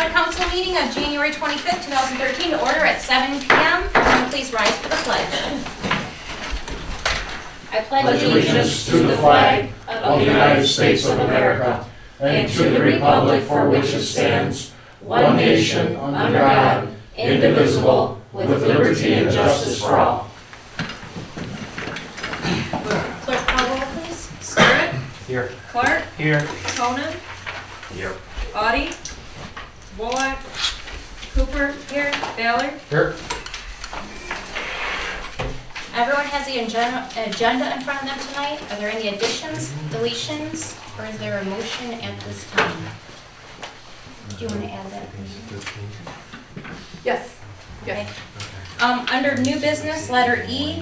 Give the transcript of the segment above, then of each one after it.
regular council meeting of January 25th, 2013 to order at 7 p.m. Everyone please rise for the pledge. I pledge allegiance to the flag of the United States of America and to the republic for which it stands, one nation, under God, indivisible, with liberty and justice for all. Clerk, call roll, please. Stewart. Here. Clark. Here. Conan. Here. Audie. Bullock. Cooper. Here. Ballard. Here. Everyone has the agenda in front of them tonight. Are there any additions, deletions, or is there a motion at this time? Do you want to add that? Yes. Okay. Under new business, letter E,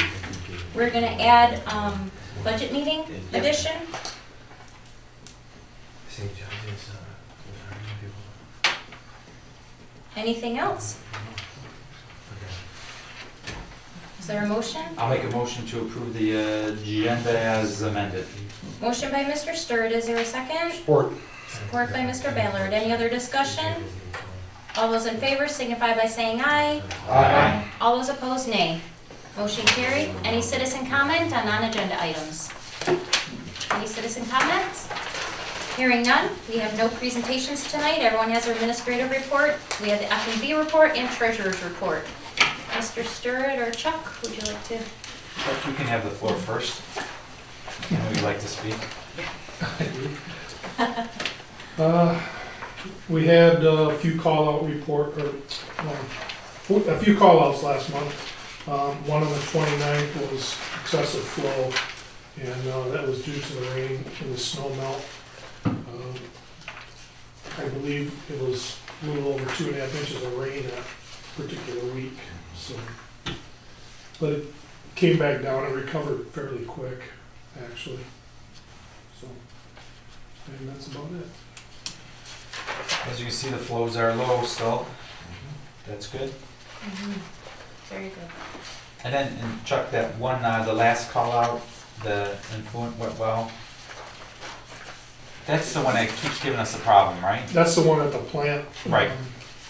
we're going to add budget meeting addition. Anything else? Is there a motion? I'll make a motion to approve the agenda as amended. Motion by Mr. Sturt. Is there a second? Support. Support by Mr. Ballard. Any other discussion? All those in favor signify by saying aye. Aye. All those opposed, nay. Motion carried. Any citizen comment on non-agenda items? Any citizen comments? Hearing none, we have no presentations tonight. Everyone has their administrative report. We have the F&B report and treasurer's report. Mr. Sturt or Chuck, would you like to? Chuck, you can have the floor first. I know you'd like to speak. We had a few call-out a few call-outs last month. One on the 29th was excessive flow, and that was due to the rain and the snow melt. I believe it was a little over 2.5 inches of rain that particular week. So, but it came back down and recovered fairly quick, actually. So, and that's about it. As you can see, the flows are low still. That's good. Very good. And then, Chuck, that one, the last call out, the influent went well. That's the one that keeps giving us a problem, right? That's the one at the plant. Right.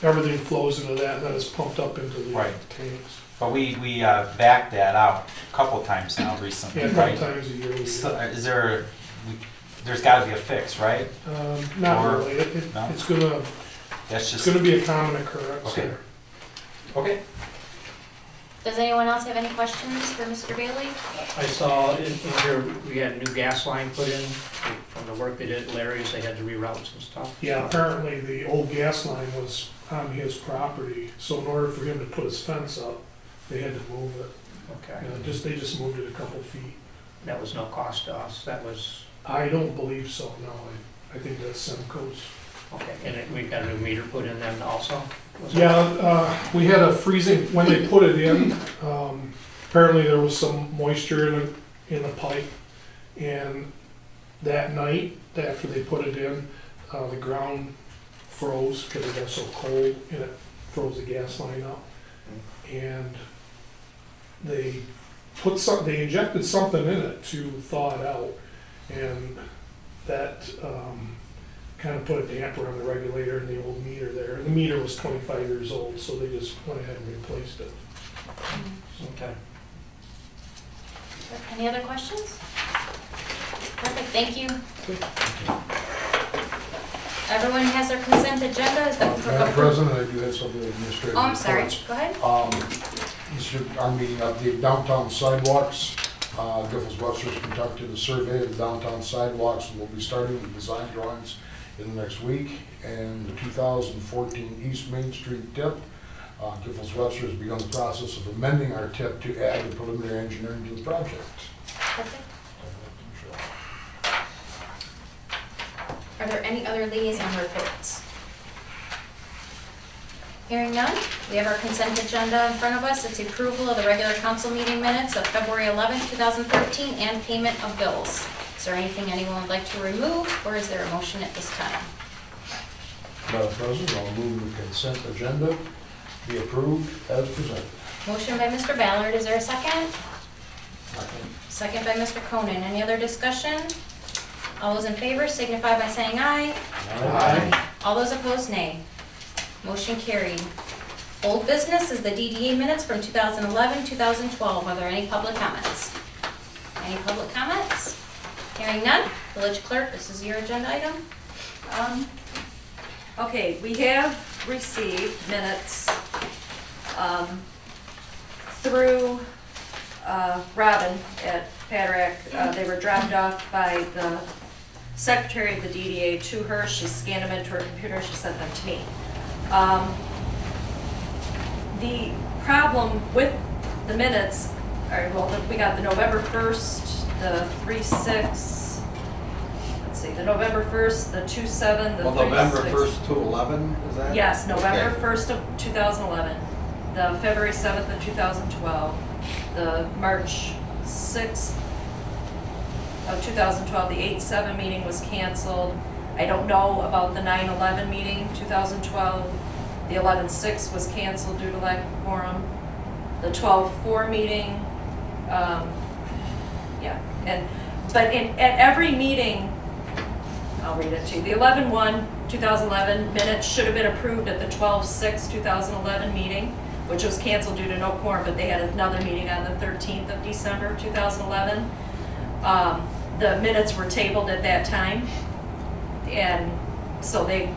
Everything flows into that, and then it's pumped up into the tanks. But we backed that out a couple times now recently, Yeah, a right? couple times a year. Is there? There's got to be a fix, right? Not Or- really. no? It's gonna. That's just It's gonna be a common occurrence. Okay. There. Okay. Does anyone else have any questions for Mr. Bailey? I saw in here, we had a new gas line put in from the work they did at Larry's. They had to reroute some stuff. Yeah, apparently the old gas line was on his property, so in order for him to put his fence up, they had to move it. Okay. They just moved it a couple feet. That was no cost to us. That was, I don't believe so. No, I think that's Semco's. okay. And we got a new meter put in then also? Was it? Yeah, we had a freezing, when they put it in, apparently there was some moisture in the pipe, and that night, after they put it in, the ground froze because it got so cold, and it froze the gas line up. And they injected something in it to thaw it out, and that kind of put a damper on the regulator and the old meter there. And the meter was 25 years old, so they just went ahead and replaced it. Okay. Any other questions? Perfect, thank you. Everyone has their consent agenda. Is that Madam President, I do have something administrative. Oh, I'm sorry. reports. Go ahead. This is our meeting update, downtown sidewalks. Giffords Webster's conducted a survey of the downtown sidewalks, and we'll be starting with design drawings in the next week. And the 2014 East Main Street tip, Giffords Webster has begun the process of amending our tip to add the preliminary engineering to the project. Perfect. Are there any other liaison reports? Hearing none, we have our consent agenda in front of us. It's approval of the regular council meeting minutes of February 11th, 2013, and payment of bills. Is there anything anyone would like to remove, or is there a motion at this time? Madam President, I'll move the consent agenda be approved as presented. Motion by Mr. Ballard. Is there a second? Second. Second by Mr. Conan. Any other discussion? All those in favor signify by saying aye. Aye. All those opposed, nay. Motion carried. Old business is the DDA minutes from 2011, 2012. Are there any public comments? Any public comments? Hearing none. Village clerk, this is your agenda item. Okay, we have received minutes through Robin at Patrick. They were dropped off by the secretary of the DDA to her. She scanned them into her computer, she sent them to me. The problem with the minutes are, well, we got the November 1st, the 3/6, let's see, the November 1st, the 2/7, the 3/6. Well, November 1st to 11, is that? Yes, November Okay. 1st of 2011, the February 7th of 2012, the March 6th of 2012, the 8/7 meeting was canceled. I don't know about the 9/11 meeting, 2012. The 11/6 was canceled due to lack of quorum. The 12/4 meeting, yeah, but at every meeting, I'll read it to you. The 11/1, 2011 minutes should have been approved at the 12/6, 2011 meeting, which was canceled due to no quorum, but they had another meeting on the 13th of December, 2011. The minutes were tabled at that time, and so they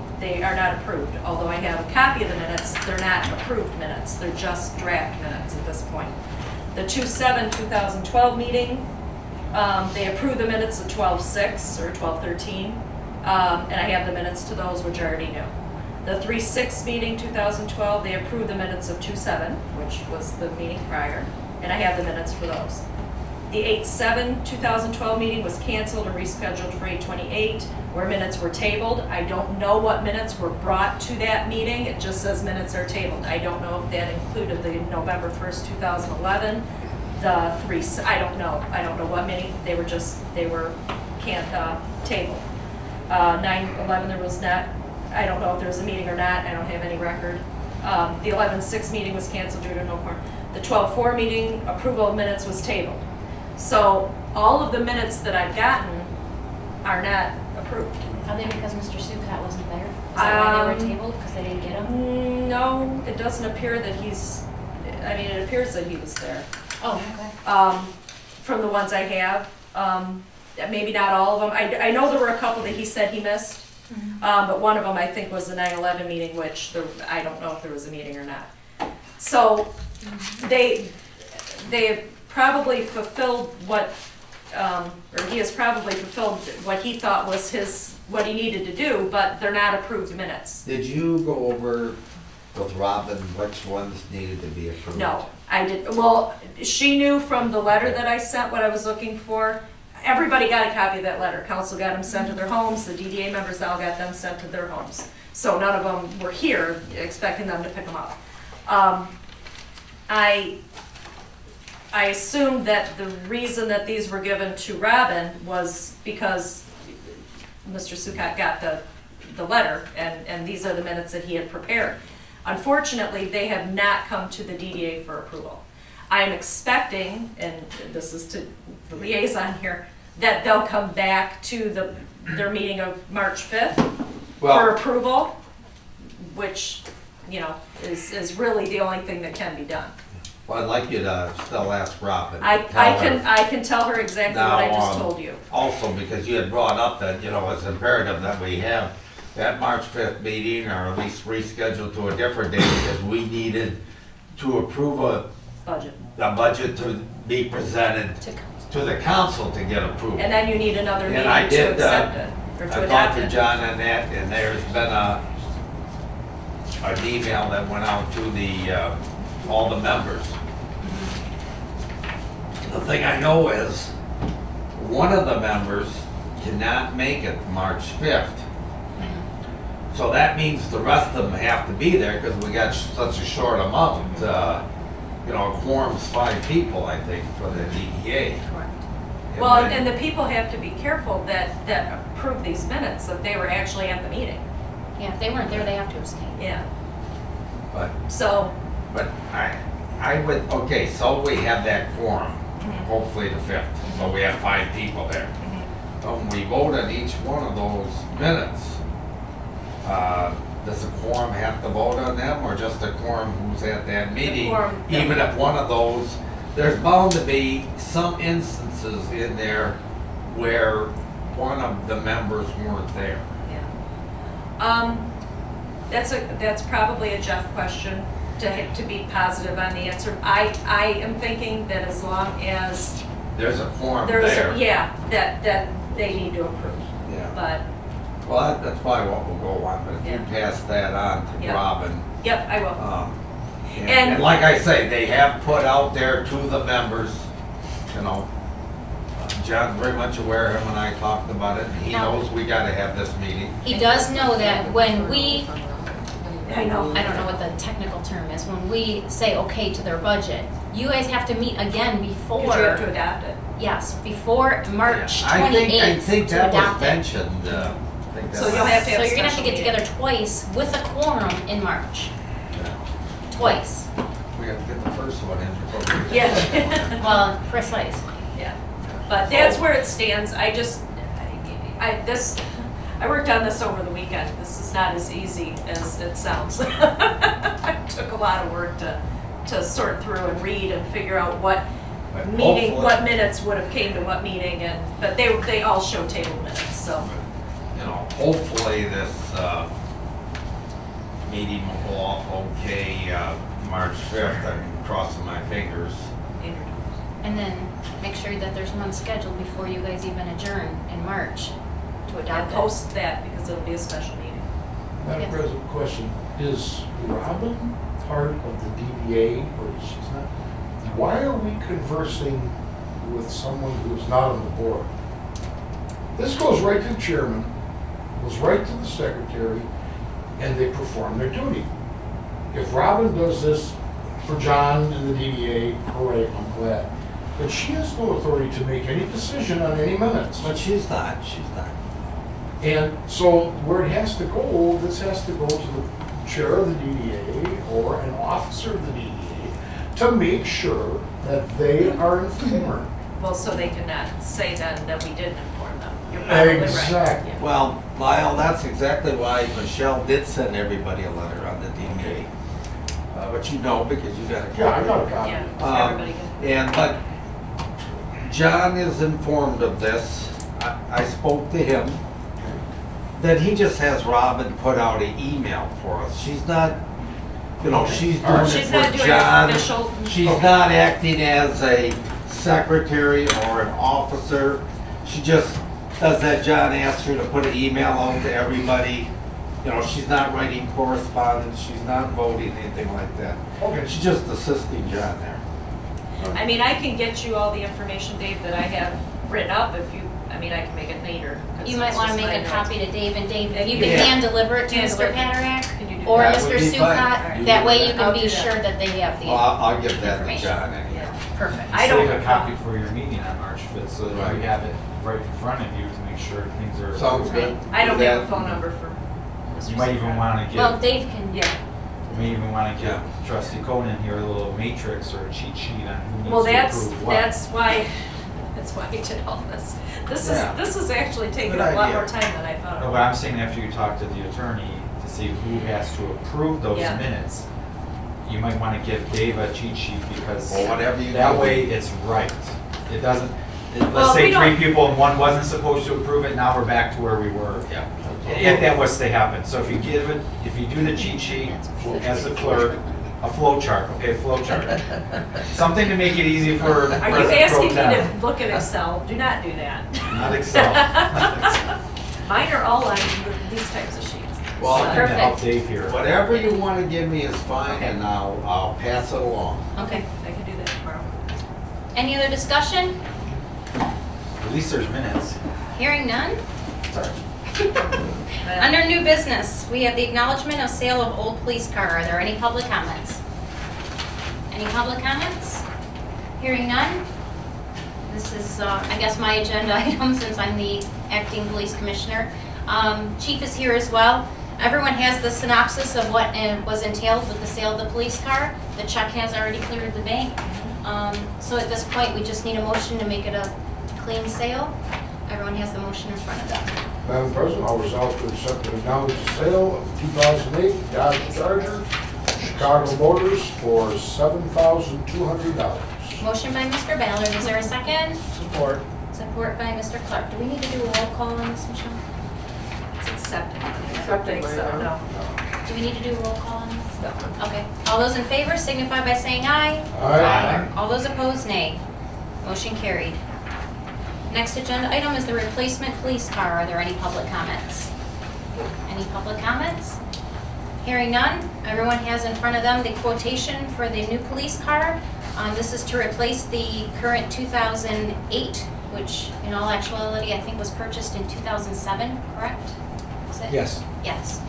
are not approved. Although I have a copy of the minutes, they're not approved minutes. They're just draft minutes at this point. The 2/7, 2012 meeting, they approved the minutes of 12/6 or 12/13, and I have the minutes to those, which I already knew. The 3/6 meeting, 2012, they approved the minutes of 2/7, which was the meeting prior, and I have the minutes for those. The 8/7, 2012 meeting was canceled and rescheduled for 8/28, where minutes were tabled. I don't know what minutes were brought to that meeting. It just says minutes are tabled. I don't know if that included the November 1st, 2011, the 3, I don't know. I don't know what meeting. They were tabled. 9/11, there was not, I don't know if there was a meeting or not. I don't have any record. The 11/6 meeting was canceled due to no quorum. The 12/4 meeting, approval of minutes was tabled. So all of the minutes that I've gotten are not approved. Are they because Mr. Sukat wasn't there? Is that why they were tabled? Because they didn't get them? No, it doesn't appear that he's, I mean, it appears that he was there. Oh, okay. From the ones I have, maybe not all of them. I know there were a couple that he said he missed, but one of them I think was the 9/11 meeting, which I don't know if there was a meeting or not. So they probably fulfilled what, or he has probably fulfilled what he thought was what he needed to do, but they're not approved minutes. Did you go over with Robin which ones needed to be approved? No, I did. Well, she knew from the letter that I sent what I was looking for. Everybody got a copy of that letter. Council got them sent to their homes. The DDA members all got them sent to their homes. So none of them were here expecting them to pick them up. I assumed that the reason that these were given to Robin was because Mr. Sukat got the letter, and these are the minutes that he had prepared. Unfortunately, they have not come to the DDA for approval. I'm expecting, and this is to the liaison here, that they'll come back to their meeting of March 5th for approval, which, you know, is really the only thing that can be done. Well, I'd like you to still ask Robin. I can tell her exactly what I just told you. Also, because you had brought up that, you know, it's imperative that we have that March 5th meeting, or at least rescheduled to a different date, because we needed to approve a budget to be presented to the council to get approval. And then you need another meeting I did, to accept it, or to I adopt talked to it. John on that, and there's been an email that went out to all the members. The thing I know is, one of the members cannot make it March 5th. So that means the rest of them have to be there, because we got such a short amount. You know, a quorum's 5 people, I think, for the DDA. Correct. Well, and the people have to be careful that approve these minutes, that they were actually at the meeting. Yeah, if they weren't there, they have to abstain. Yeah. But I would, okay, so we have that quorum, hopefully the 5th, so we have 5 people there. When we vote on each one of those minutes, does a quorum have to vote on them, or just a quorum who's at that meeting? quorum, yeah. Even if one of those, there's bound to be some instances in there where one of the members weren't there. Yeah. That's probably a Jeff question to be positive on the answer. I am thinking that as long as There's a quorum there's, there. yeah, that they need to approve. Yeah. But, Well, that's probably what we'll go on, but if you Yeah. pass that on to Yeah. Robin. yep, I will. And like I say, they have put out there to the members, you know, John's very much aware, him and I talked about it, and he Now- knows we gotta have this meeting. He does know that when we, I know. I don't know what the technical term is, when we say okay to their budget, you guys have to meet again Because you have to before, adopt it. yes, before March I 28th think to that was adopt it. mentioned, I think that So you'll have to So have a you're gonna have to special get meeting. together twice with a quorum in March, Yeah. twice. We have to get the first one in before we. Yeah. Well, precisely. Yeah, but that's where it stands. I just, I worked on this over the weekend. This is not as easy as it sounds. It took a lot of work to sort through and read and figure out what But meeting, hopefully- what minutes would have came to what meeting, but they all show table minutes, so. You know, hopefully this, meeting will go off okay, March 5th. I'm crossing my fingers. And then make sure that there's one scheduled before you guys even adjourn in March to I'll adopt it. post that because it'll be a special meeting. Madam President, question, is Robin part of the DDA or is she's not? Why are we conversing with someone who's not on the board? This goes right to the chairman, goes right to the secretary, and they perform their duty. If Robin does this for John and the DDA, hooray, I'm glad. But she has no authority to make any decision on any minutes. But she's not. And so where it has to go, this has to go to the chair of the DDA or an officer of the DDA to make sure that they are informed. Well, so they cannot say then that we didn't inform them. You're probably right. Exactly. Yeah. Well, Lyle, that's exactly why Michelle did send everybody a letter on the DDA. But you know, because you got a copy. Yeah, I got a copy. Yeah, everybody can. But John is informed of this. I spoke to him. Then he just has Robin put out an email for us. She's not, you know, she's doing it She's not for doing John. it official. She's not acting as a secretary or an officer. She just does that. John asked her to put an email out to everybody. You know, she's not writing correspondence. She's not voting, anything like that. Okay. She's just assisting John there. I mean, I can get you all the information, Dave, that I have written up if you, I mean, I can make it later. 'cause You might it's want to just make my a notes. copy to Dave, and Dave, if you Yeah. can hand deliver it to Hand Mr. deliver. Patterack Can you do or that? That would Mr. be fine. Sucott, You that do way that. you I'll can do be that. sure that they have the Well, I'll give that to information. John anyway. Yeah. Perfect. I don't. Save a copy for your meeting on March 5th, so that Right. you have it right in front of you to make sure things are. Sounds good. I don't Do have a that. phone number for Mr. You might even Sucott. want to Well, give, Dave can, Yeah, you may even want to give trustee Conan here a little matrix or a cheat sheet on who well, needs to that's approve what. that's why I did all this. Yeah. This is actually taking Good a lot idea. more time than I thought. No, but I'm saying after you talk to the attorney to see who has to approve those Yeah. minutes, you might want to give Dave a cheat sheet because Or whatever you that do. way it's right. It doesn't, Well, let's say we don't- 3 people and one wasn't supposed to approve it, now we're back to where we were. Yeah. If that was to happen, so if you give it, if you do the cheat sheet as the clerk, a flow chart, okay, a flow chart. Something to make it easy for Are you President Pro asking me Tem. to look at Excel? Do not do that. Not Excel. Not Excel. Mine are all on these types of sheets. Well, Something to Perfect. help Dave here. Whatever you want to give me is fine, Okay. and I'll pass it along. okay. I can do that tomorrow. Any other discussion? At least there's minutes. Hearing none? Sorry. Under new business, we have the acknowledgement of sale of old police car. Are there any public comments? Any public comments? Hearing none? This is, I guess, my agenda item since I'm the acting police commissioner. Chief is here as well. Everyone has the synopsis of what was entailed with the sale of the police car. The check has already cleared the bank. So at this point, we just need a motion to make it a clean sale. Everyone has the motion in front of them. Madam President, I'll resolve to accept and acknowledge the sale of 2008 Dodge Charger Chicago Motors for $7,200. Motion by Mr. Ballard, is there a second? Support. Support by Mr. Clark. Do we need to do a roll call on this, Michelle? It's accepted. I don't think so, no. Do we need to do a roll call on this? Okay. All those in favor signify by saying aye. Aye. All those opposed, nay. Motion carried. Next agenda item is the replacement police car. Are there any public comments? Any public comments? Hearing none, everyone has in front of them the quotation for the new police car. This is to replace the current 2008, which in all actuality I think was purchased in 2007, correct? Is it? Yes. Yes.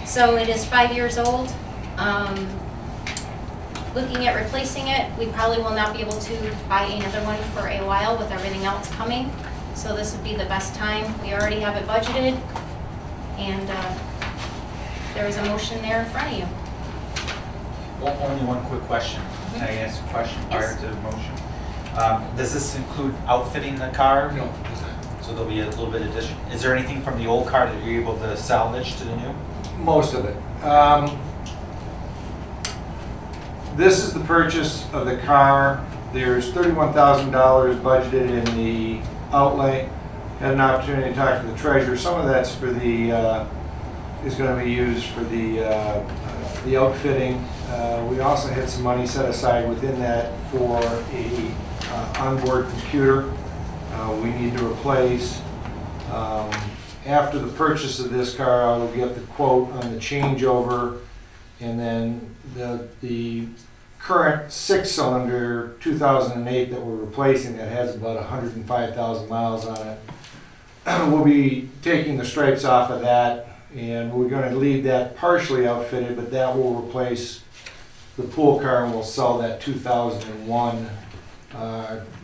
So it is 5 years old. Looking at replacing it, we probably will not be able to buy another one for a while with everything else coming. So this would be the best time. We already have it budgeted, and there is a motion there in front of you. Well, only one quick question. Can I ask a question prior to the motion? Does this include outfitting the car? No, it does not. So there'll be a little bit of addition. Is there anything from the old car that you're able to salvage to the new? Most of it. This is the purchase of the car. There's $31,000 budgeted in the outlay. Had an opportunity to talk to the treasurer. Some of that's for the is going to be used for the outfitting. We also had some money set aside within that for a onboard computer we need to replace. After the purchase of this car, I will get the quote on the changeover, and then the current 6-cylinder 2008 that we're replacing that has about 105,000 miles on it. We'll be taking the stripes off of that, and we're going to leave that partially outfitted, but that will replace the pool car, and we'll sell that 2001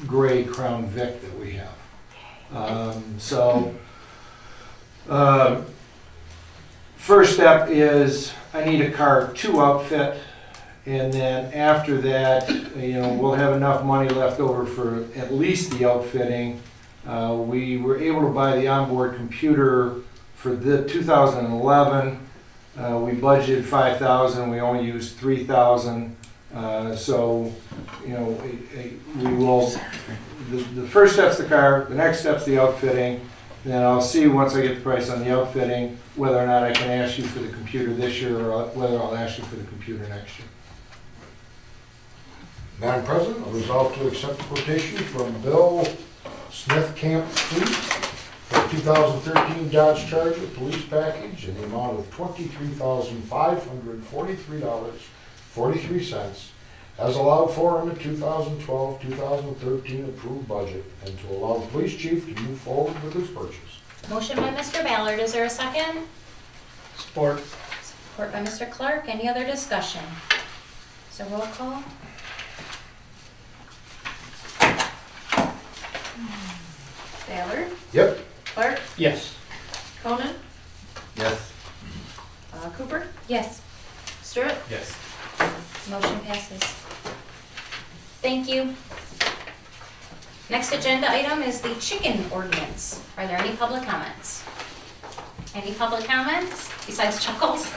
gray Crown Vic that we have. First step is I need a car to outfit, and then after that, we'll have enough money left over for at least the outfitting. We were able to buy the onboard computer for the 2011. We budgeted $5,000. We only used $3,000. We will. The first step's the car. The next step's the outfitting. Then I'll see once I get the price on the outfitting whether or not I can ask you for the computer this year or whether I'll ask you for the computer next year. Madam President, I resolve to accept the quotation from Bill Smith Camp Fleet for 2013 Dodge Charger police package in the amount of $23,543.43 as allowed for in the 2012-2013 approved budget, and to allow the police chief to move forward with his purchase. Motion by Mr. Ballard, is there a second? Support. Support by Mr. Clark. Any other discussion? So roll call. Ballard, Yep. Clark, Yes. Conan, Yes. Cooper, Yes. Stewart. Yes. Motion passes. Thank you. Next agenda item is the chicken ordinance. Are there any public comments? Any public comments besides chuckles?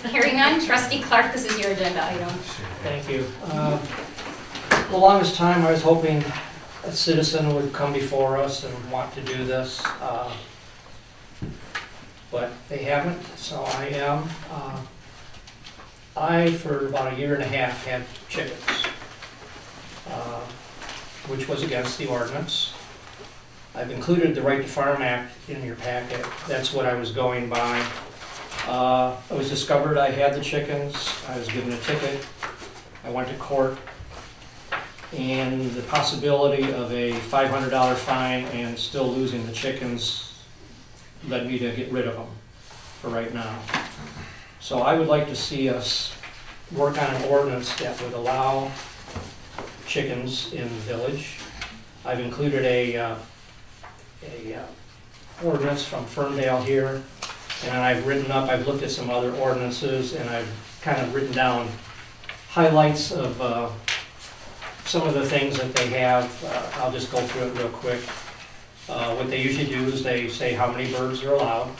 Hearing none, Trustee Clark, this is your agenda item. Thank you. The longest time I was hoping a citizen would come before us and want to do this, but they haven't, so I am. I, for about a year and a half, had chickens, which was against the ordinance. I've included the Right to Farm Act in your packet. That's what I was going by. It was discovered I had the chickens. I was given a ticket. I went to court, and the possibility of a $500 fine and still losing the chickens led me to get rid of them for right now. So I would like to see us work on an ordinance that would allow chickens in the village. I've included a ordinance from Ferndale here, and I've looked at some other ordinances, and I've kind of written down highlights of some of the things that they have. I'll just go through it real quick. What they usually do is they say how many birds are allowed.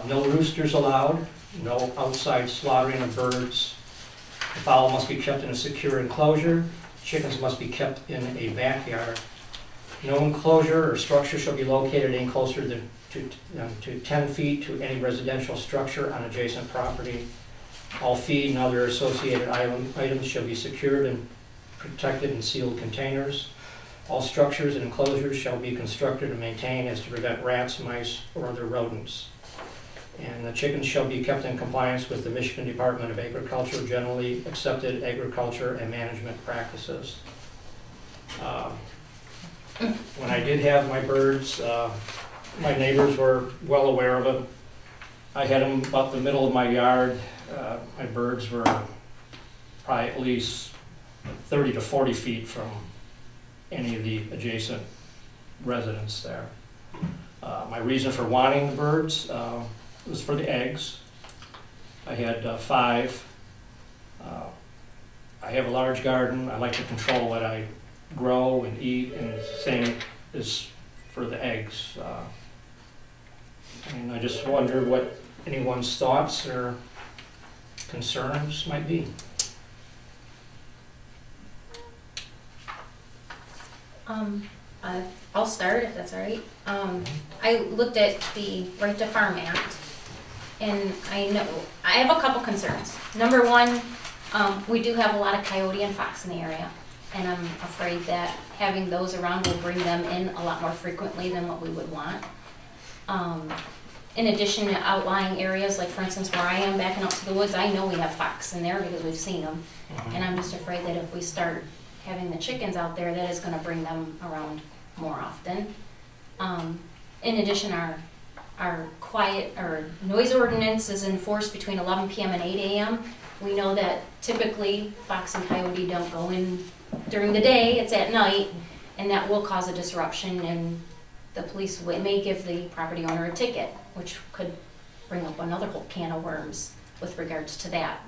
No roosters allowed, no outside slaughtering of birds. The fowl must be kept in a secure enclosure. Chickens must be kept in a backyard. No enclosure or structure shall be located any closer than to 10 feet to any residential structure on adjacent property. All feed and other associated items shall be secured and protected in sealed containers. All structures and enclosures shall be constructed and maintained as to prevent rats, mice, or other rodents. And the chickens shall be kept in compliance with the Michigan Department of Agriculture generally accepted agriculture and management practices. When I did have my birds, my neighbors were well aware of them. I had them about the middle of my yard. My birds were probably at least 30 to 40 feet from any of the adjacent residents there. My reason for wanting the birds was for the eggs. I had 5. I have a large garden. I like to control what I grow and eat, and the same is for the eggs. And I just wonder what anyone's thoughts or concerns might be. I'll start if that's all right. I looked at the Right to Farm Act, and I have a couple concerns. Number one, we do have a lot of coyote and fox in the area, and I'm afraid that having those around will bring them in a lot more frequently than what we would want. In addition to outlying areas, like for instance where I am backing up to the woods, I know we have fox in there because we've seen them. And I'm just afraid that if we start having the chickens out there, that is going to bring them around more often. In addition, our quiet or noise ordinance is enforced between 11 p.m. and 8 a.m. We know that typically fox and coyote don't go in during the day, it's at night, and that will cause a disruption, and the police may give the property owner a ticket, which could bring up another whole can of worms with regards to that.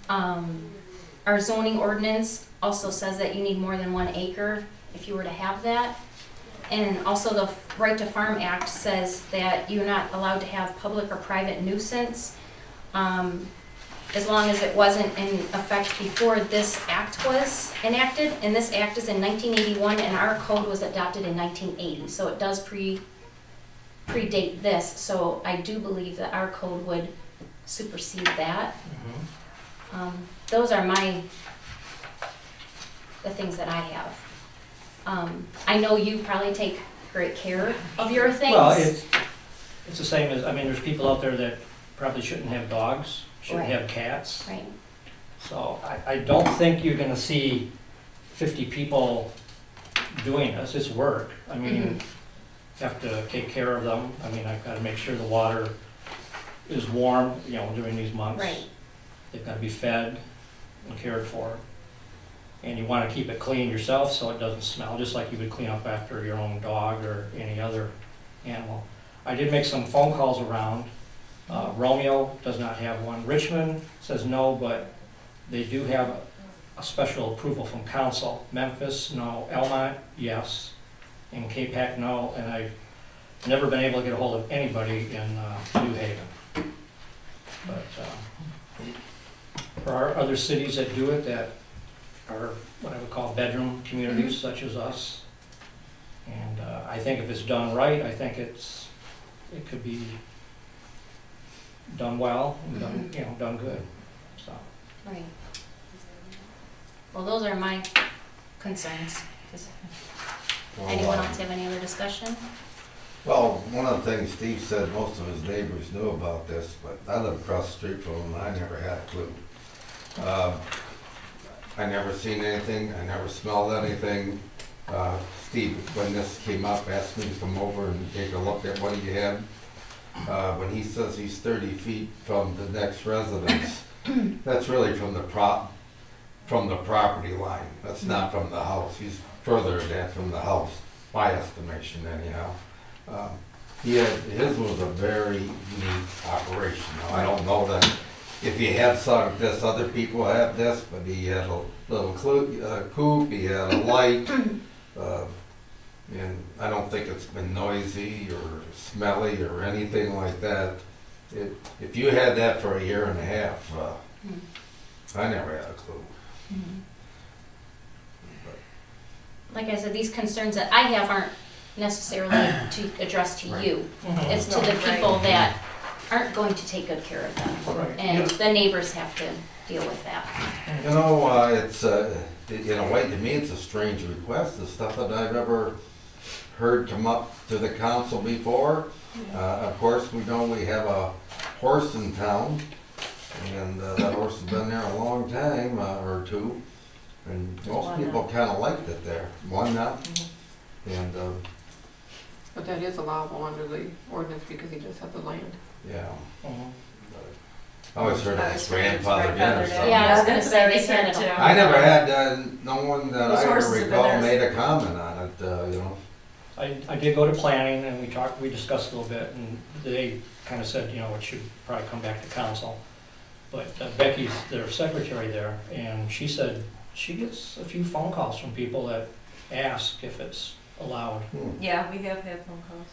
Our zoning ordinance also says that you need more than 1 acre if you were to have that. And also the Right to Farm Act says that you're not allowed to have public or private nuisance as long as it wasn't in effect before this act was enacted. And this act is in 1981 and our code was adopted in 1980. So it does predate this. So I do believe that our code would supersede that. Those are the things that I have. I know you probably take great care of your things. Well, it's the same as, I mean, there's people out there that probably shouldn't have dogs, shouldn't have cats. Right. So I don't think you're gonna see 50 people doing this. It's work. I mean, you have to take care of them. I mean, I've got to make sure the water is warm, you know, during these months. Right. They've got to be fed and cared for. And you want to keep it clean yourself so it doesn't smell, just like you would clean up after your own dog or any other animal. I did make some phone calls around. Romeo does not have one. Richmond says no, but they do have a special approval from council. Memphis, no. Elmont, yes. And K-Pac, no. And I've never been able to get a hold of anybody in New Haven. But there are other cities that do it that are what I would call bedroom communities, such as us. And I think if it's done right, I think it could be done well and done, done good. So. Right. Well, those are my concerns. Anyone else have any other discussion? Well, one of the things Steve said, most of his neighbors knew about this, but I live across the street from him and I never had a clue. I never seen anything, I never smelled anything. Steve, when this came up, asked me to come over and take a look at what he had. When he says he's 30 feet from the next residence, that's really from the property line. That's not from the house. He's further than from the house, my estimation anyhow. His was a very neat operation. Now, I don't know that if he had some of this, other people have this, but he had a little coop, he had a light, And I don't think it's been noisy or smelly or anything like that. If you had that for a year and a half, I never had a clue. Like I said, these concerns that I have aren't necessarily to address to you. It's to the people that aren't going to take good care of them. Right. And the neighbors have to deal with that. You know, it's, in a way, to me, it's a strange request. The stuff that I've ever heard come up to the council before. Of course, we know we have a horse in town, and that horse has been there a long time or two. And most people kind of liked it there. One not. And, But that is allowable under the ordinance because he just has the land. yeah. I always heard it was grandfathered in or something. Yeah, I was gonna that's say what I they had it said, all. I never had, no one that Those I ever horses have been recall there. made a comment on it, you know. I did go to planning and we discussed a little bit and they kind of said, you know, it should probably come back to council. But Becky's their secretary there and she said she gets a few phone calls from people that ask if it's allowed. Yeah, we have had phone calls.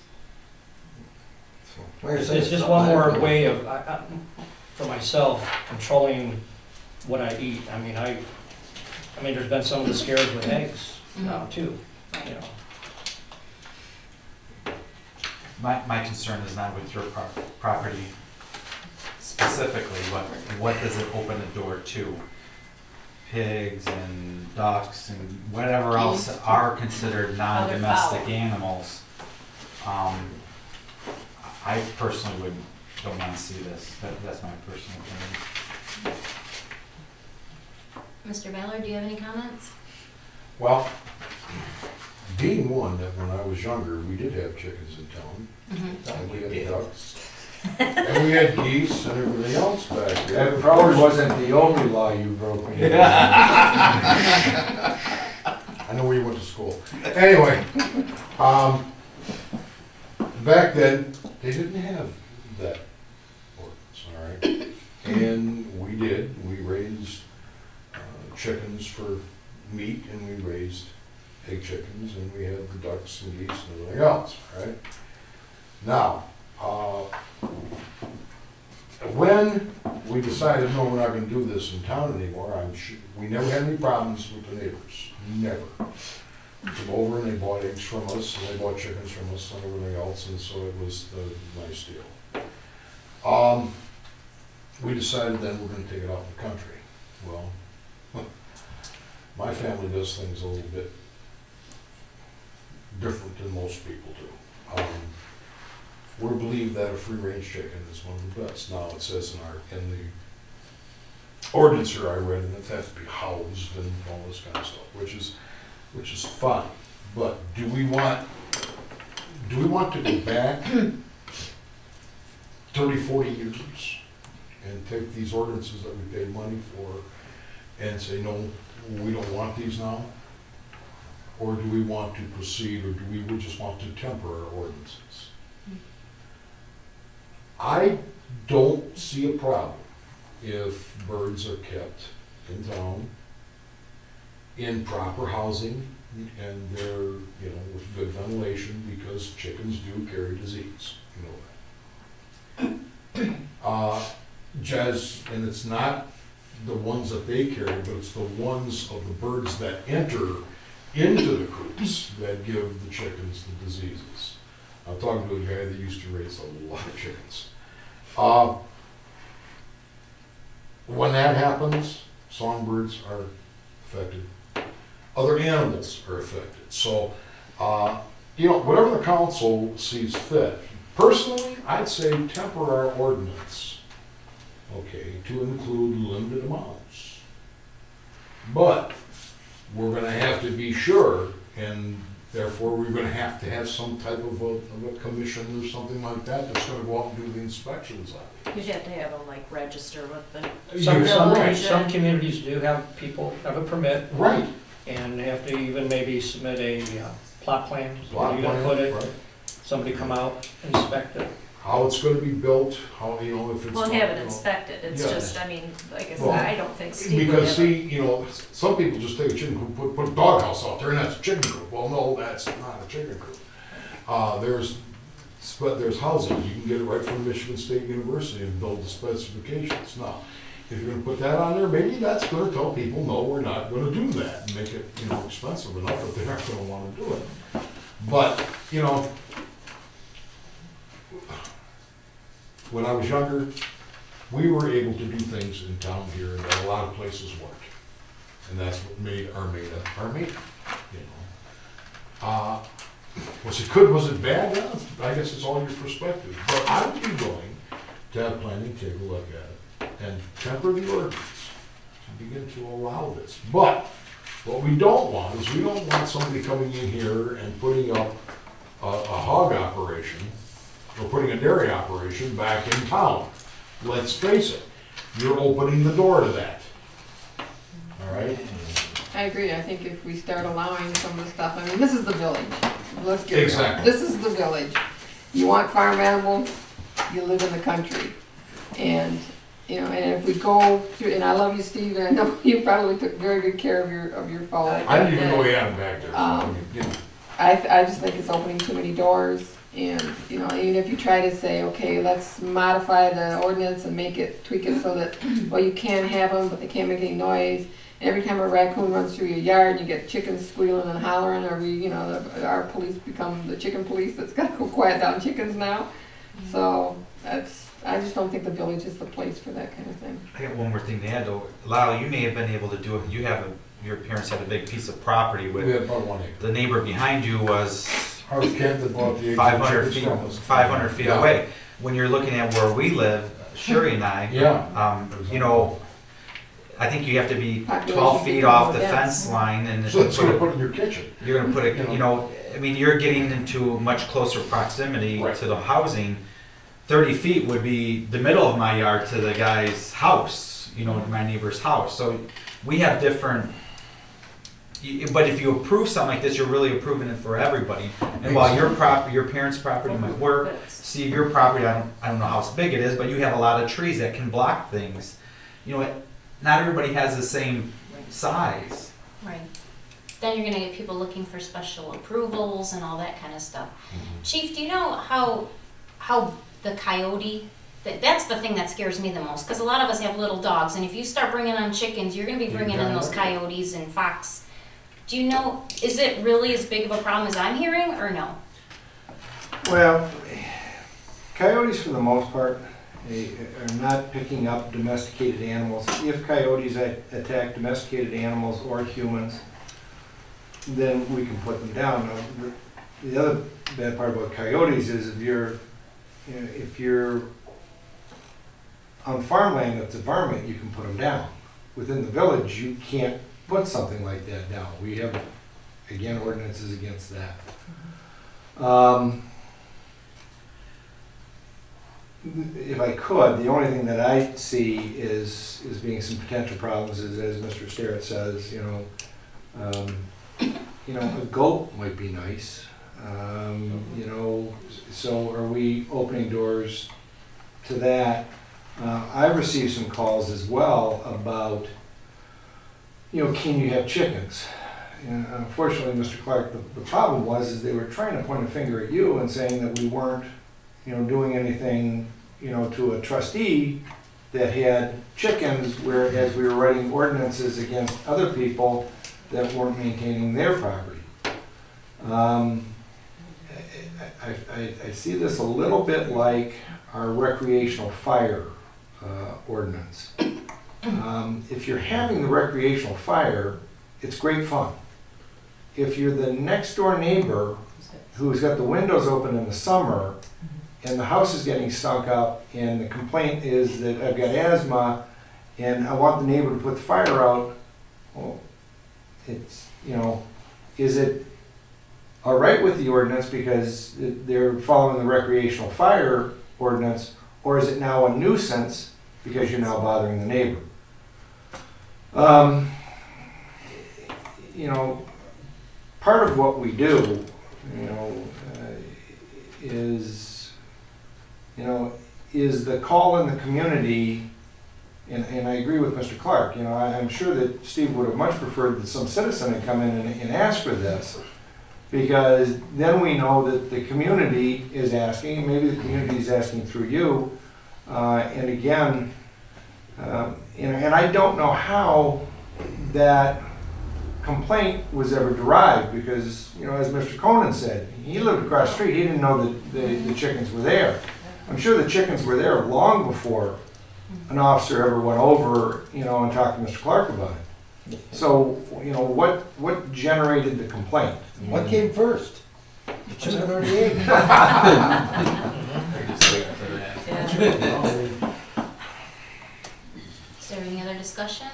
So, like I It's say, just something one I more don't- way of, for myself, controlling what I eat. I mean, there's been some of the scares with eggs now too, you know. My concern is not with your property specifically, but what does it open the door to? Pigs and ducks and whatever else are considered non-domestic fowl. animals. I personally don't want to see this. That's my personal opinion. Mr. Ballard, do you have any comments? Well, being one that when I was younger, we did have chickens in town. And we had ducks. And we had geese and everything else back there. That probably wasn't the only law you broke. I know where you went to school. Anyway, back then, they didn't have that ordinance, all right? And we raised chickens for meat, and we raised egg chickens, and we had the ducks and geese and everything else, all right? Now, when we decided, no, we're not gonna do this in town anymore, we never had any problems with the neighbors, never. They come over and they bought eggs from us, and they bought chickens from us and everything else, and so it was a nice deal. We decided then we're gonna take it out in the country. Well, my family does things a little bit different than most people do. We believe that a free-range chicken is one of the best. Now, it says in the ordinance here I read, and it has to be housed and all this kind of stuff, which is fine. But do we want to go back 30, 40 years and take these ordinances that we paid money for and say, no, we don't want these now? Or do we want to proceed, or do we just want to temper our ordinances? I don't see a problem if birds are kept in town in proper housing and they're, with good ventilation, because chickens do carry disease, and it's not the ones that they carry, but it's the ones of the birds that enter into the coops that give the chickens the diseases. I'm talking to a guy that used to raise a lot of chickens. When that happens, songbirds are affected. Other animals are affected. So, whatever the council sees fit. Personally, I'd say temper our ordinance, okay, to include limited amounts. But we're going to have to be sure, and therefore we're going to have some type of a commission or something like that that's going to go out and do the inspections on it. You'd have to have them like register with the. Some communities do have people have a permit. Right. And they have to even maybe submit a plot plan, where you're gonna put it. Right. Somebody come out, inspect it. how it's gonna be built, how, you know, if it's. We'll have it you know, inspected, it's yeah. just, I mean, like I said, Well, I don't think Steve would Because have see, you know, some people just take a chicken coop, put a doghouse out there and that's a chicken coop. Well, no, that's not a chicken coop. There's housing, you can get it right from Michigan State University and build the specifications. Now, if you're gonna put that on there, maybe that's gonna tell people, no, we're not gonna do that, and make it, you know, expensive enough that they're not gonna wanna do it. But, you know, when I was younger, we were able to do things in town here that a lot of places weren't. And that's what made Armada, Armada, you know. Was it good, was it bad? Well, I guess it's all your perspective. But I would be willing to have planning take a look at it and temper the ordinance to begin to allow this. But what we don't want is we don't want somebody coming in here and putting up a hog operation or putting a dairy operation back in town. Let's face it, you're opening the door to that. All right? I agree. I think if we start allowing some of the stuff, I mean, this is the village. Let's get real. Exactly. This is the village. You want farm animals, you live in the country. And, you know, and if we go through, and I love you, Steve, and I know you probably took very good care of your fowl. I didn't even know he had him back there. So, I mean, you know. I just think it's opening too many doors. And, you know, even if you try to say, okay, let's modify the ordinance and make it, tweak it so that, well, you can have them, but they can't make any noise. Every time a raccoon runs through your yard, you get chickens squealing and hollering, or we, you know, our police become the chicken police that's got to go quiet down chickens now. So I just don't think the village is the place for that kind of thing. I got one more thing to add though. Lyle, you may have been able to do it. Your parents had a big piece of property with. We had about 1 acre. The neighbor behind you was Harv Kent that bought the 500 feet Yeah. away. When you're looking at where we live, Sherry and I, you know, I think you have to be 12 feet off the fence line, and So it's gonna put it in your kitchen. you're going to put it, you know, I mean, you're getting into much closer proximity Right. to the housing. 30 feet would be the middle of my yard to the guy's house, you know, my neighbor's house. So we have different, but if you approve something like this, you're really approving it for everybody. And while your parents' property might work, Steve, your property, I don't know how big it is, but you have a lot of trees that can block things. You know, not everybody has the same size. Right. Then you're gonna get people looking for special approvals and all that kind of stuff. Chief, do you know how the coyote, that's the thing that scares me the most, because a lot of us have little dogs, and if you start bringing on chickens, you're gonna be bringing in those coyotes and fox. Do you know, is it really as big of a problem as I'm hearing, or no? Well, coyotes for the most part are not picking up domesticated animals. If coyotes attack domesticated animals or humans, then we can put them down. Now, the other bad part about coyotes is if you're on farmland that's a varmint, you can put them down. Within the village, you can't put something like that down. We have, again, ordinances against that. If I could, the only thing that I see is being some potential problems is, as Mr. Starrett says, you know, a goat might be nice. You know, so are we opening doors to that? I've received some calls as well about, you know, can you have chickens? And unfortunately, Mr. Clark, the problem was they were trying to point a finger at you and saying that we weren't, you know, doing anything, you know, to a trustee that had chickens, whereas we were writing ordinances against other people that weren't maintaining their property. I see this a little bit like our recreational fire ordinance. If you're having the recreational fire, it's great fun. If you're the next door neighbor who's got the windows open in the summer and the house is getting stunk up and the complaint is that I've got asthma and I want the neighbor to put the fire out, well, it's, you know, is it all right with the ordinance because they're following the recreational fire ordinance, or is it now a nuisance because you're now bothering the neighbor? You know, part of what we do, you know, is you know, is the call in the community, and I agree with Mr. Clark, you know, I'm sure that Steve would have much preferred that some citizen had come in and asked for this, because then we know that the community is asking, maybe the community is asking through you, and again, and I don't know how that complaint was ever derived, because, you know, as Mr. Conan said, he lived across the street, he didn't know that the chickens were there. I'm sure the chickens were there long before an officer ever went over, you know, and talked to Mr. Clark about it. So, you know, what generated the complaint? What came first? The chicken or the egg? Is there any other discussion?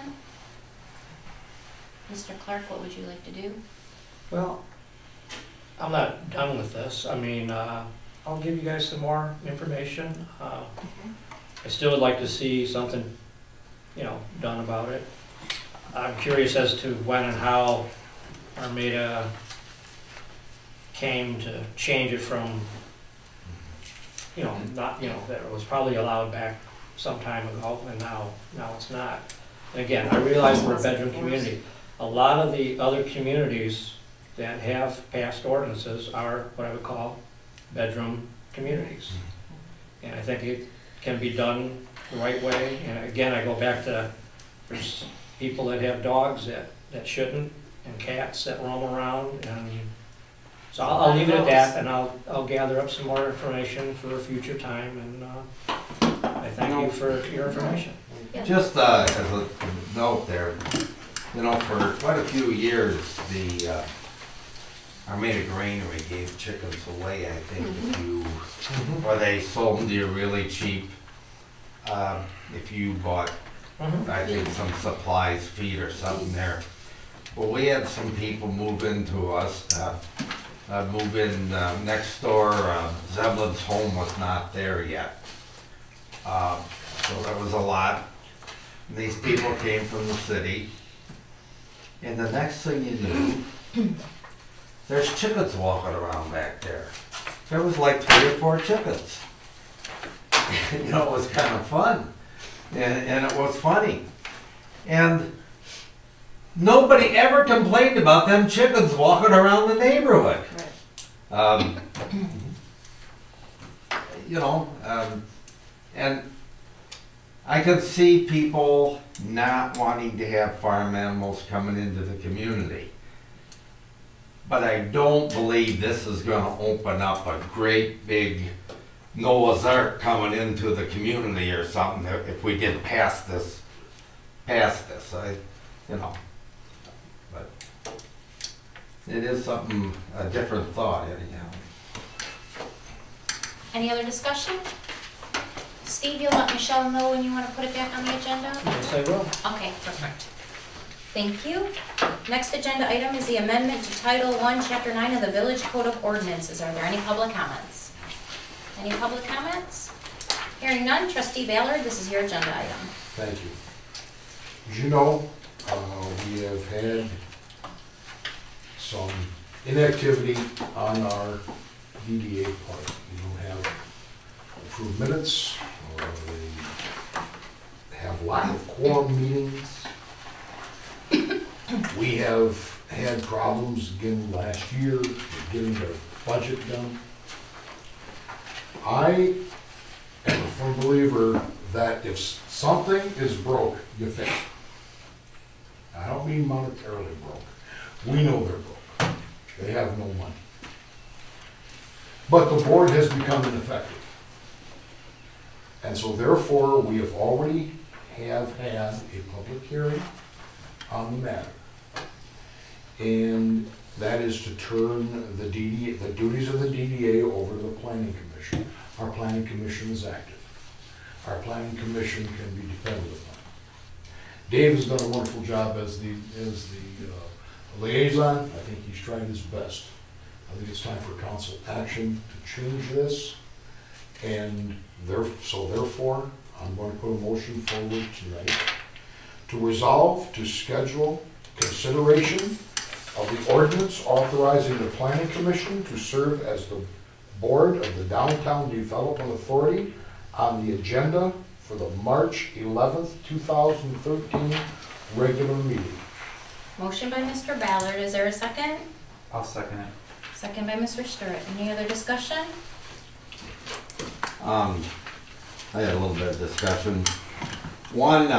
Mr. Clark, what would you like to do? Well, I'm not done with this. I mean, I'll give you guys some more information. I still would like to see something, you know, done about it. I'm curious as to when and how Armada came to change it from, you know, not, you know, that it was probably allowed back some time ago, and now it's not. And again, I realize we're a bedroom community. A lot of the other communities that have passed ordinances are what I would call bedroom communities. And I think it can be done the right way. And again, I go back to, there's people that have dogs that shouldn't, and cats that roam around, and so I'll leave it at that, and I'll gather up some more information for a future time, and I thank you for your information. Just as a note there, you know, for quite a few years, the Armada Granary gave chickens away, I think, if you, or they sold them to you really cheap, if you bought, I think, some supplies, feed or something there. Well, we had some people move into us, move in next door. Zeblin's home was not there yet. So there was a lot. And these people came from the city. And the next thing you knew, there's chickens walking around back there. There was like 3 or 4 chickens. You know, it was kind of fun. And it was funny. And nobody ever complained about them chickens walking around the neighborhood. Right. You know, and I could see people not wanting to have farm animals coming into the community. But I don't believe this is going to open up a great big Noah's Ark coming into the community or something if we get past this. You know. But it is something, a different thought anyhow. Any other discussion? Steve, you'll let Michelle know when you want to put it back on the agenda? Yes, I will. Okay, perfect. Thank you. Next agenda item is the amendment to Title I, Chapter 9 of the Village Code of Ordinances. Are there any public comments? Any public comments? Hearing none, Trustee Ballard, this is your agenda item. Thank you. As you know, we have had some inactivity on our DDA part. We don't have approved minutes, or they have lack of quorum meetings. We have had problems again last year with getting the budget done. I am a firm believer that if something is broke, you fix it. I don't mean monetarily broke. We know they're broke. They have no money. But the board has become ineffective. And so therefore, we have already had a public hearing on the matter. And that is to turn the duties of the DDA over to the Planning Commission. Our Planning Commission is active. Our Planning Commission can be depended upon. Dave has done a wonderful job as the liaison. I think he's tried his best. I think it's time for council action to change this. And therefore, I'm going to put a motion forward tonight to resolve to schedule consideration of the ordinance authorizing the Planning Commission to serve as the Board of the Downtown Development Authority on the agenda for the March 11th, 2013 regular meeting. Motion by Mr. Ballard, is there a second? I'll second it. Second by Mr. Stewart. Any other discussion? I had a little bit of discussion. One,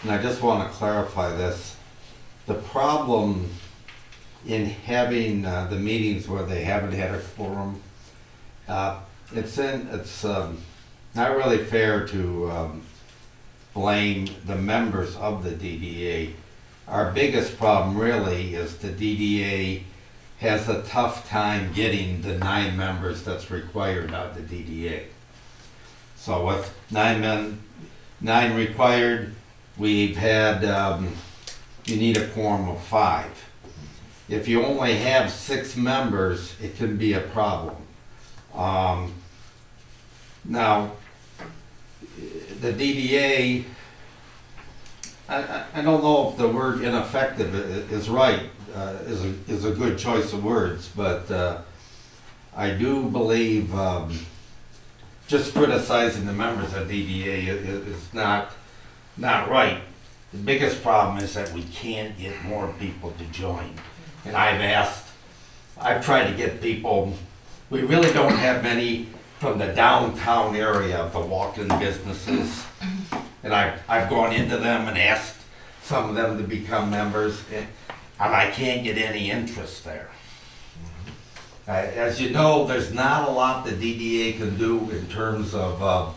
and I just want to clarify this. The problem in having the meetings where they haven't had a quorum, it's not really fair to blame the members of the DDA. Our biggest problem really is the DDA has a tough time getting the 9 members that's required of the DDA. So with 9 required, we've had, you need a quorum of 5. If you only have 6 members, it can be a problem. Now, the DDA, I don't know if the word ineffective is right, is a good choice of words, but I do believe just criticizing the members of DDA is not right. The biggest problem is that we can't get more people to join. And I've tried to get people, we really don't have many from the downtown area of the walk-in businesses. And I've gone into them and asked some of them to become members, and I can't get any interest there. As you know, there's not a lot the DDA can do in terms of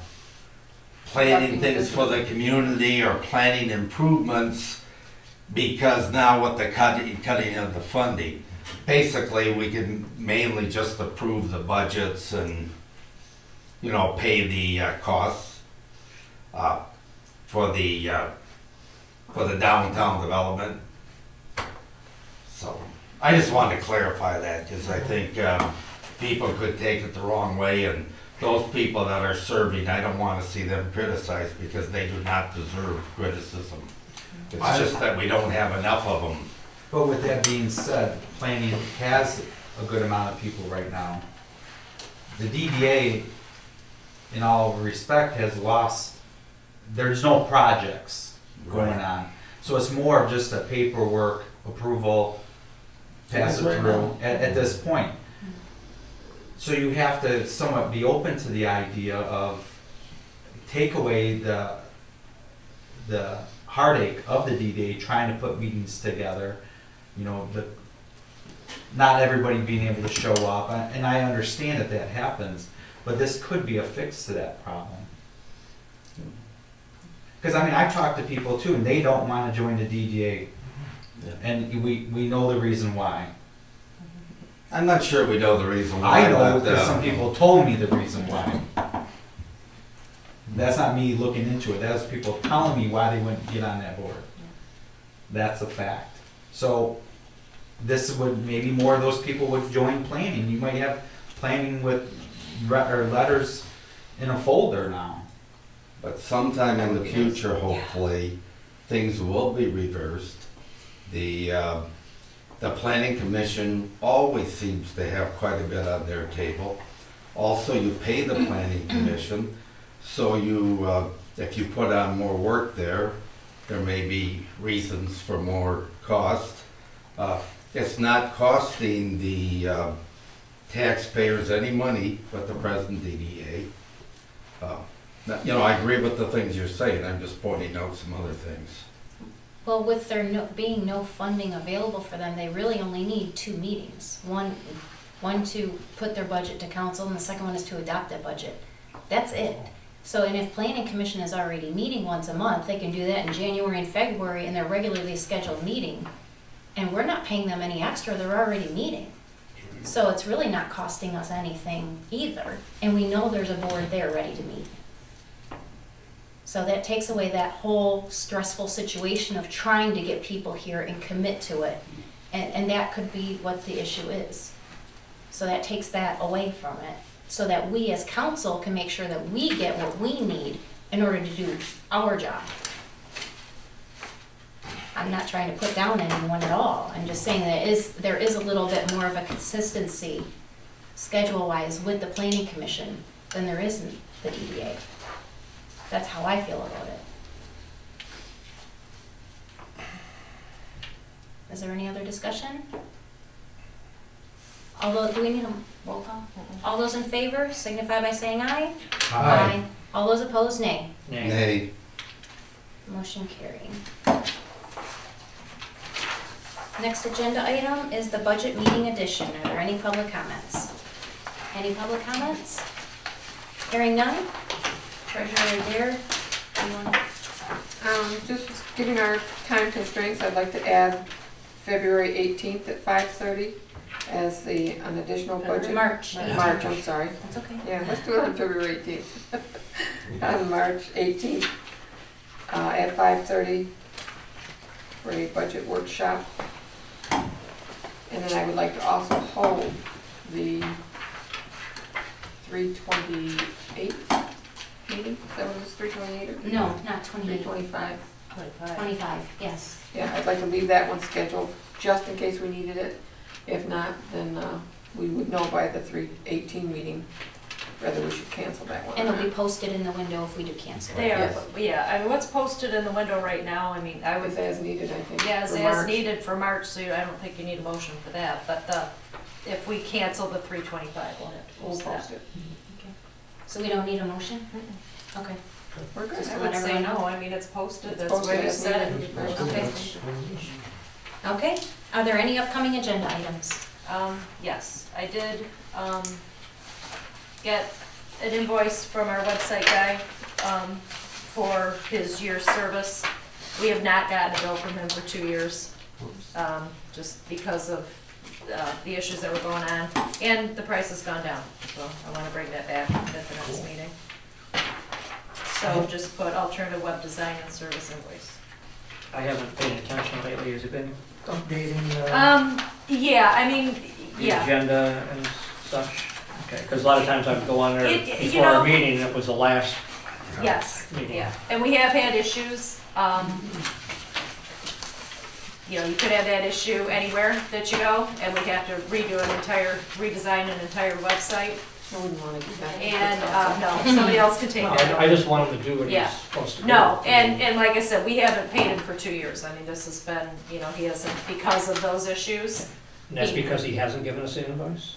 planning things for the community or planning improvements, because now with the cutting of the funding, basically we can mainly just approve the budgets and, you know, pay the costs for the downtown development. So I just wanted to clarify that, because I think people could take it the wrong way, and those people that are serving, I don't want to see them criticized because they do not deserve criticism. It's just that we don't have enough of them. But with that being said, planning has a good amount of people right now. The DDA, in all respect, has lost, there's no projects going on. So it's more of just a paperwork approval, pass it through at this point. So you have to somewhat be open to the idea of take away the heartache of the DDA trying to put meetings together, you know, not everybody being able to show up, and I understand that happens, but this could be a fix to that problem. Because I mean, I've talked to people too, and they don't want to join the DDA, and we know the reason why. I'm not sure we know the reason why. I know because some people told me the reason why. That's not me looking into it. That's people telling me why they wouldn't get on that board. That's a fact. So this would, maybe more of those people would join planning. You might have planning with letters in a folder now. But sometime in the future, hopefully, things will be reversed. The Planning Commission always seems to have quite a bit on their table. Also, you pay the Planning Commission, so you, if you put on more work there may be reasons for more cost. It's not costing the taxpayers any money with the present DDA. You know, I agree with the things you're saying. I'm just pointing out some other things. Well, with there being no funding available for them, they really only need 2 meetings. One to put their budget to council, and the second one is to adopt that budget. That's it. So, and if Planning Commission is already meeting once a month, they can do that in January and February in their regularly scheduled meeting. And we're not paying them any extra, they're already meeting. So it's really not costing us anything either. And we know there's a board there ready to meet. So that takes away that whole stressful situation of trying to get people here and commit to it. And that could be what the issue is. So that takes that away from it, so that we as council can make sure that we get what we need in order to do our job. I'm not trying to put down anyone at all. I'm just saying that there is a little bit more of a consistency schedule-wise with the planning commission than there is in the DDA. That's how I feel about it. Is there any other discussion? Although, do we need a roll call? All those in favor signify by saying aye. Aye. All those opposed, nay. Nay. Motion carrying. Next agenda item is the budget meeting edition. Are there any public comments? Any public comments? Hearing none? Treasurer Adair, do you want to? Just given our time constraints, I'd like to add February 18th at 5:30 as an additional budget. March. March, I'm sorry. That's okay. Yeah, let's do it on February 18th. On March 18th at 5:30 for a budget workshop. And then I would like to also hold the 3/28 meeting. Is that what it was, 3/28 or? No, not 28. 3/25. 25, yes. Yeah, I'd like to leave that one scheduled just in case we needed it. If not, then we would know by the 3/18 meeting whether we should cancel that one. And it'll be posted in the window if we do cancel it. They are, Yes. yeah, I mean, what's posted in the window right now, I mean, I would, It's as needed, I think. yeah, for as March. needed for March, so I don't think you need a motion for that, but if we cancel the 3/25, we'll have to We'll post that. post it. So we don't need a motion? Okay. We're good. Just I let would say everyone know. no, I mean, it's posted, It's that's posted where you as said needed. it. Okay. Okay, are there any upcoming agenda items? Yes, I did, get an invoice from our website guy, for his year's service. We have not gotten a bill from him for 2 years, just because of, the issues that were going on, and the price has gone down, so I wanna bring that back at the next meeting. So just put alternative web design and service invoice. I haven't paid attention lately. Has it been updating Yeah, I mean, the yeah. agenda and such? Okay, because a lot of times I would go on there It- you before know- our meeting, it was the last Yes, meeting. yeah, and we have had issues, you know, you could have that issue anywhere that you go, and we'd have to redesign an entire website, I wouldn't want to do that. and, no, somebody else could take that I over. just want him to do what he's Yeah. supposed to do. No, and like I said, we haven't paid him for 2 years, I mean, this has been, you know, he hasn't, because of those issues. And that's because he hasn't given us the invoice?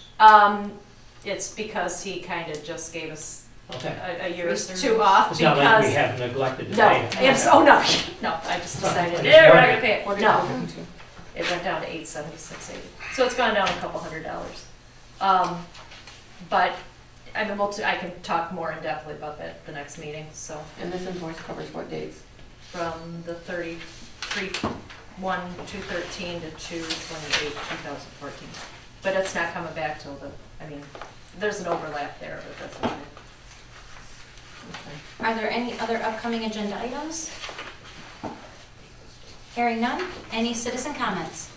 It's because he kinda just gave us Okay. a year or two off, It's not like we because, have neglected to no, pay him. it's, oh, no, no, I just decided, I just yeah, we're not wondered. gonna pay it, What did no. it go down to? It went down to $876.80. So it's gone down a couple $100. But I mean, I can talk more in depthly about that at the next meeting. So And this invoice covers what dates? from the 1/2/13 to 2/28/2014. But it's not coming back till I mean, there's an overlap there, but that's okay. Are there any other upcoming agenda items? Hearing none, any citizen comments?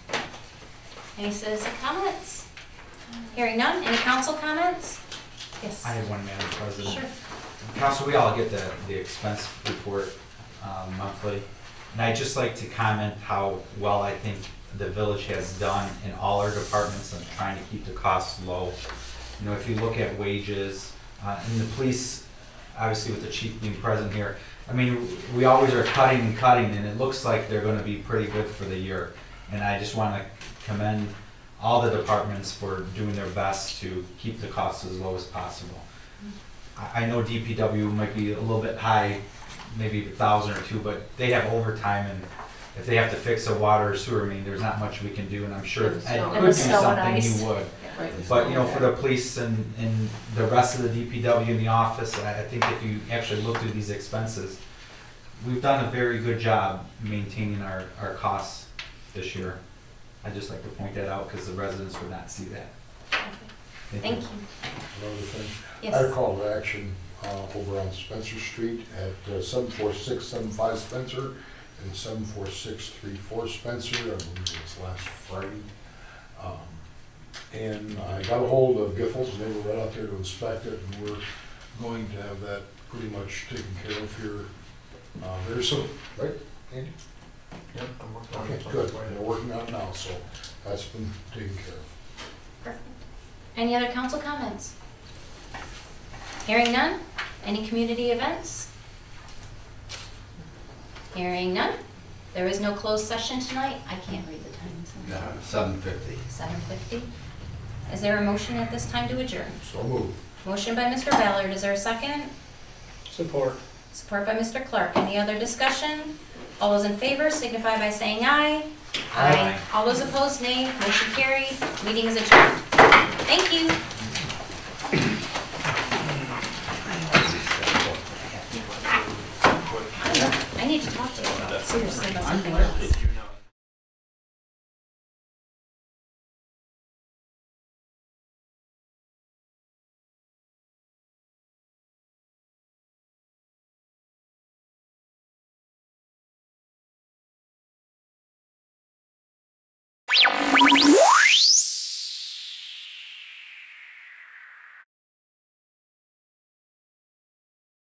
Any citizen comments? Hearing none, any council comments? Yes. I have one, Madam President. Sure. Council, we all get the expense report monthly, and I'd just like to comment how well I think the village has done in all our departments in trying to keep the costs low. You know, if you look at wages, and the police, obviously with the chief being present here, I mean, we always are cutting and cutting, and it looks like they're gonna be pretty good for the year. And I just wanna commend all the departments for doing their best to keep the costs as low as possible. I know DPW might be a little bit high, maybe 1,000 or 2, but they have overtime, and if they have to fix a water or sewer main, there's not much we can do, and I'm sure if Ed And could the do snow and something, ice. he would. Right. But, you know, for the police and the rest of the DPW in the office, I think if you actually look through these expenses, we've done a very good job maintaining our costs this year. I'd just like to point that out because the residents would not see that. Thank you. Another thing, I Yes. call to action over on Spencer Street at 74675 Spencer and 74634 Spencer, I believe it was last Friday. And I got a hold of Giffords, and they were right out there to inspect it, and we're going to have that pretty much taken care of here very soon, right, Andy? Yeah, I'm working on Okay, it. good, they're working on it now, so that's been taken care of. Perfect. Any other council comments? Hearing none? Any community events? Hearing none? There is no closed session tonight. I can't read the time. 7:50. 7:50. Is there a motion at this time to adjourn? So moved. Motion by Mr. Ballard. Is there a second? Support. Support by Mr. Clark. Any other discussion? All those in favor signify by saying aye. Aye. All those opposed, nay. Motion carried. Meeting is adjourned. Thank you. I need to talk to you. Seriously, about something else.